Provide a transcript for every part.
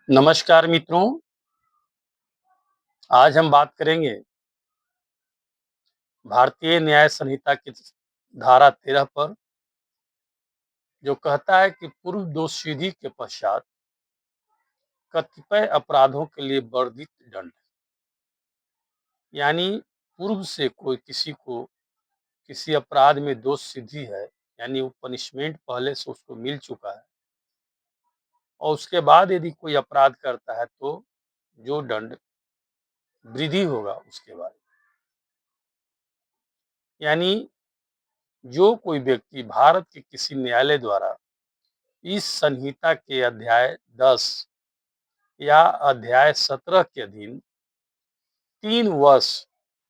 नमस्कार मित्रों, आज हम बात करेंगे भारतीय न्याय संहिता की धारा 13 पर, जो कहता है कि पूर्व दोषसिद्धि के पश्चात कतिपय अपराधों के लिए वर्धित दंड। यानी पूर्व से कोई किसी को किसी अपराध में दोष सिद्धि है, यानी वो पनिशमेंट पहले से उसको मिल चुका है, और उसके बाद यदि कोई अपराध करता है तो जो दंड वृद्धि होगा उसके बाद। यानी जो कोई व्यक्ति भारत के किसी न्यायालय द्वारा इस संहिता के अध्याय 10 या अध्याय 17 के अधीन 3 वर्ष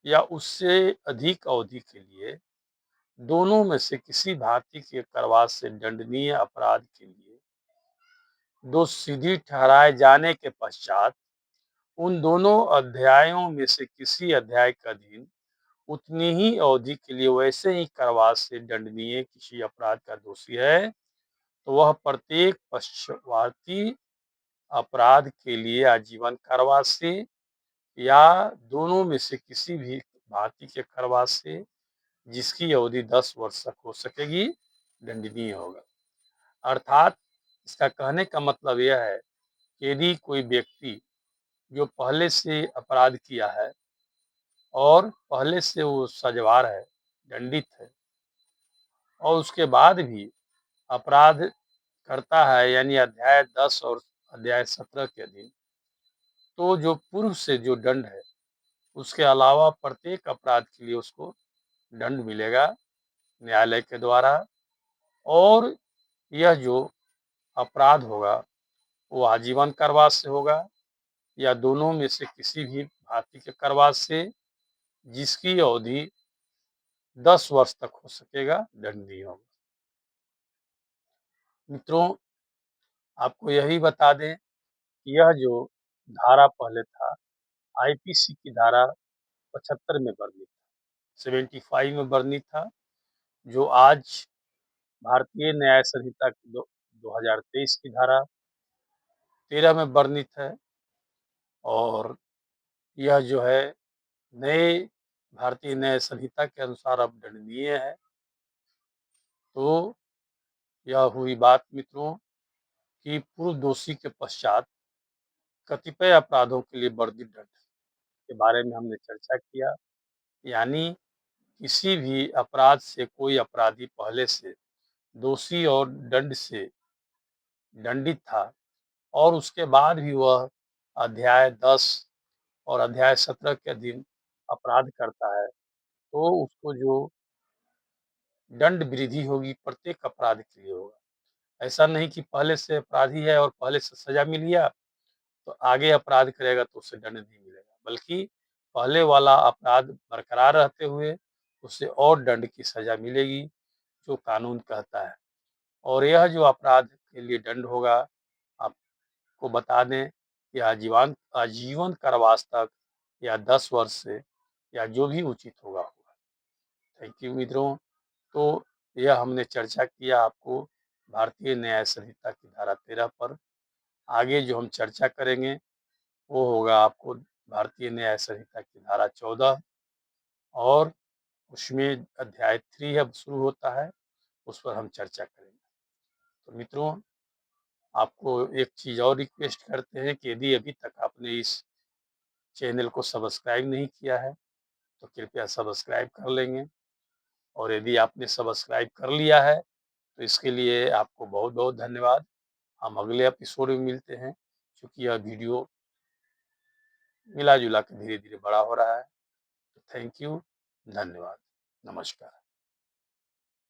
या उससे अधिक अवधि के लिए दोनों में से किसी भारतीय के कारावास से दंडनीय अपराध के लिए दोषसिद्धि ठहराए जाने के पश्चात उन दोनों अध्यायों में से किसी अध्याय के अधीन उतनी ही अवधि के लिए वैसे ही कारावास से दंडनीय किसी अपराध का दोषी है, तो वह प्रत्येक पक्षवादी अपराध के लिए आजीवन कारावास से या दोनों में से किसी भी भारतीय के कारावास से, जिसकी अवधि 10 वर्ष तक हो सकेगी, दंडनीय होगा। अर्थात इसका कहने का मतलब यह है कि यदि कोई व्यक्ति जो पहले से अपराध किया है और पहले से वो सजवार है, दंडित है, और उसके बाद भी अपराध करता है, यानी अध्याय 10 और अध्याय 17 के अधीन, तो जो पूर्व से जो दंड है उसके अलावा प्रत्येक अपराध के लिए उसको दंड मिलेगा न्यायालय के द्वारा। और यह जो अपराध होगा वो आजीवन कारावास से होगा या दोनों में से किसी भी भारतीय के कारावास से, जिसकी अवधि 10 वर्ष तक हो सकेगा, दंडनीय होगा। मित्रों, आपको यही बता दें कि यह जो धारा पहले था, आईपीसी की धारा 75 में वर्णित, 75 में वर्णित था, जो आज भारतीय न्याय संहिता की 2023 की धारा 13 में वर्णित है। और यह जो है नए भारतीय न्याय संहिता के अनुसार अब दंडनीय है। तो यह हुई बात मित्रों कि पूर्व दोषी के पश्चात कतिपय अपराधों के लिए वर्धित दंड के बारे में हमने चर्चा किया। यानी किसी भी अपराध से कोई अपराधी पहले से दोषी और दंड से दंडित था और उसके बाद भी वह अध्याय 10 और अध्याय 17 के अधीन अपराध करता है, तो उसको जो दंड वृद्धि होगी प्रत्येक अपराध के लिए होगा। ऐसा नहीं कि पहले से अपराधी है और पहले से सजा मिल गया तो आगे अपराध करेगा तो उसे दंड नहीं मिलेगा, बल्कि पहले वाला अपराध बरकरार रहते हुए उसे और दंड की सजा मिलेगी, जो कानून कहता है। और यह जो अपराध के लिए दंड होगा, आपको बता दें कि आजीवन आजीवन कारावास तक या 10 वर्ष से या जो भी उचित होगा। थैंक यू मित्रों। तो यह हमने चर्चा किया आपको भारतीय न्याय संहिता की धारा 13 पर। आगे जो हम चर्चा करेंगे वो होगा आपको भारतीय न्याय संहिता की धारा 14, और उसमें अध्याय 3 अब शुरू होता है, उस पर हम चर्चा करेंगे। तो मित्रों, आपको एक चीज़ और रिक्वेस्ट करते हैं कि यदि अभी तक आपने इस चैनल को सब्सक्राइब नहीं किया है तो कृपया सब्सक्राइब कर लेंगे। और यदि आपने सब्सक्राइब कर लिया है तो इसके लिए आपको बहुत बहुत धन्यवाद। हम अगले एपिसोड में मिलते हैं, क्योंकि यह वीडियो मिला जुला के धीरे धीरे बड़ा हो रहा है। थैंक यू, धन्यवाद, नमस्कार।